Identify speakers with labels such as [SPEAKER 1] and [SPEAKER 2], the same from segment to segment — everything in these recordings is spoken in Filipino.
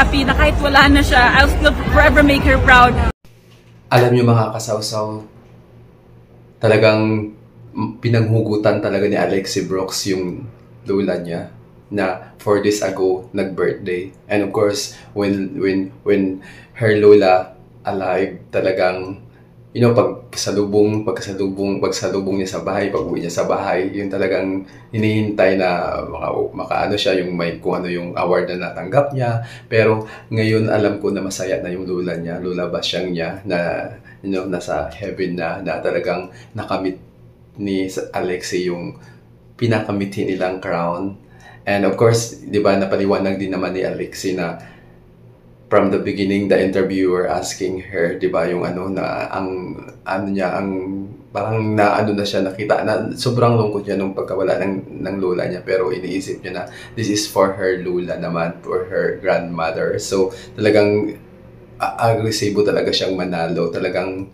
[SPEAKER 1] happy na kahit wala na siya, I'll still forever make her proud.
[SPEAKER 2] Alam niyo mga kasawsaw, talagang pinanghugutan talaga ni Alexi Brooks yung lola niya na 4 days ago nag-birthday. And of course, when her lola alive, talagang pagkasalubong niya sa bahay, pag-uwi niya sa bahay, yung talagang hinihintay na makaano siya, yung may kung ano yung award na natanggap niya. Pero ngayon alam ko na masaya na yung lola niya, Lola Basyang niya, na nasa heaven na talagang nakamit ni Alexi yung pinakamit nilang crown. And of course, di ba, napaliwanag din naman ni Alexi na from the beginning, the interviewer asking her, di ba, yung ang parang na siya, nakita na sobrang lungkot niya nung pagkawala ng lola niya, pero iniisip niya na this is for her lola naman, for her grandmother. So talagang agresibo talaga siyang manalo, talagang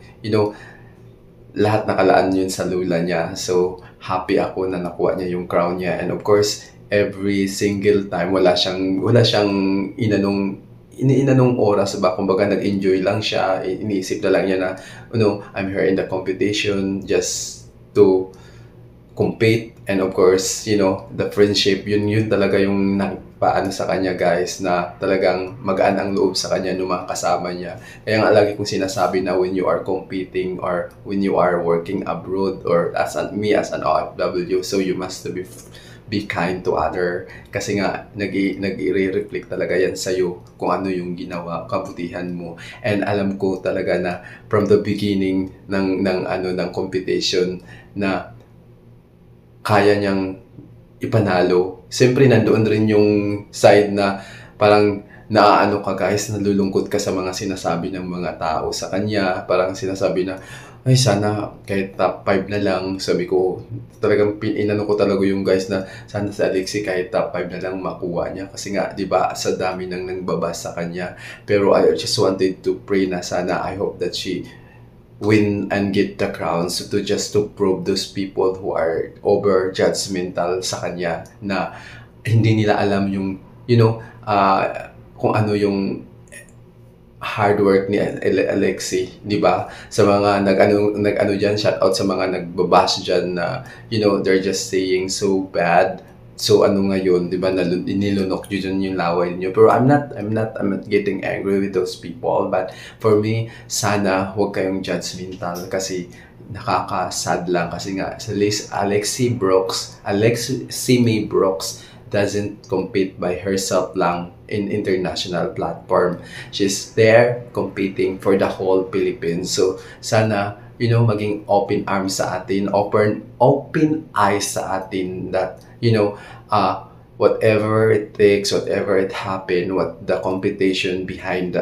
[SPEAKER 2] lahat nakalaan yun sa lola niya. So happy ako na nakuha niya yung crown niya. And of course, every single time wala siyang inanong oras ba, kumbaga nag-enjoy lang siya, iniisip na lang niya na I'm here in the competition just to compete. And of course, the friendship, yun talaga yung nagpaano sa kanya, guys, na talagang magaan ang loob sa kanya ng mga kasama niya. Kaya nga lagi kong sinasabi na when you are competing or when you are working abroad, or as an OFW, so you must be kind to other, kasi nga nag-i-reflect talaga yan sa'yo kung ano yung ginawa, kabutihan mo. And alam ko talaga na from the beginning ng competition na kaya niyang ipanalo. Siyempre nandoon rin yung side na parang naaano ka, guys, nalulungkot ka sa mga sinasabi ng mga tao sa kanya. Parang sinasabi na, ay sana kahit top 5 na lang. Sabi ko, talagang inano ko talaga yung guys na sana si Alexi kahit top 5 na lang makuha niya. Kasi nga, di ba, sa dami nang nangbabasa sa kanya. Pero I just wanted to pray na sana, I hope that she win and get the crowns to prove those people who are over judgmental sa kanya, na hindi nila alam yung, kung ano yung hard work ni Alexi, di ba? Sa mga nag-ano diyan, shout out sa mga nagbabash diyan na they're just saying so bad. So ngayon, di ba, nilunok yun yung laway niyo. Pero I'm not getting angry with those people, but for me, sana huwag kayong judgmental, kasi nakaka-sad lang, kasi nga Alexi May Brooks doesn't compete by herself lang in international platform. She's there competing for the whole Philippines. So sana maging open arms sa atin, open eyes sa atin, that whatever it takes, whatever it happen, what the competition behind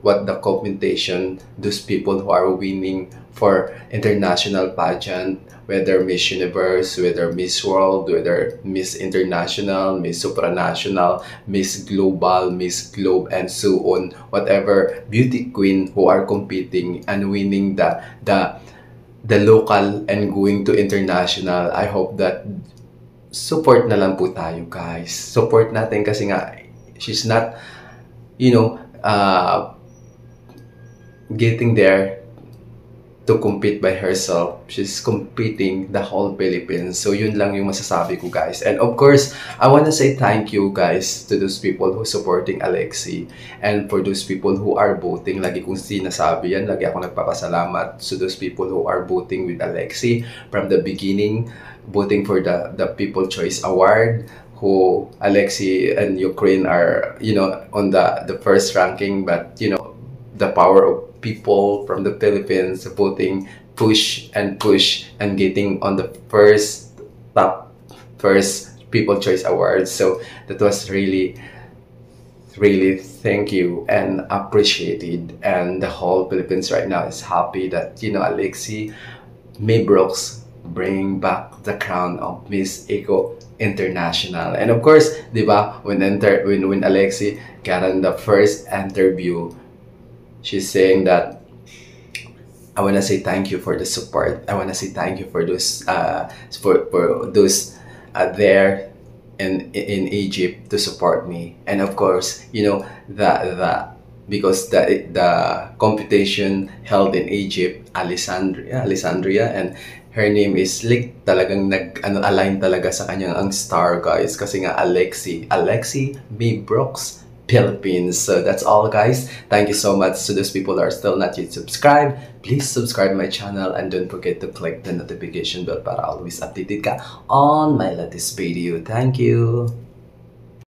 [SPEAKER 2] what the competition, those people who are winning for international pageant, whether Miss Universe, whether Miss World, whether Miss International, Miss Supranational, Miss Global, Miss Globe, and so on, whatever beauty queen who are competing and winning the local and going to international, I hope that support na lang po tayo, guys. Support natin, kasi nga she's not getting there to compete by herself. She's competing the whole Philippines. So yun lang yung masasabi ko, guys. And of course, I want to say thank you, guys, to those people who supporting Alexi, and for those people who are voting. Lagi kong sinasabi yan, lagi ako nagpapasalamat to those people who are voting with Alexi from the beginning, voting for the People Choice Award, who Alexi and Ukraine are on the first ranking, but the power of people from the Philippines voting push and getting on the first People Choice Awards. So that was really thank you and appreciated, and the whole Philippines right now is happy that Alexi May Brooks bring back the crown of Miss Eco International. And of course, di ba, when Alexi got on the first interview, she's saying that I want to say thank you for the support. I want to say thank you for those there in Egypt to support me. And of course, you know, the because the competition held in Egypt, Alexandria, and her name is like talagang align talaga sa kanyang ang star, guys, kasi nga Alexi B. Brooks, Philippines. So that's all, guys. Thank you so much to those people that are still not yet subscribed. Please subscribe my channel and don't forget to click the notification bell para always updated ka on my latest video. Thank you.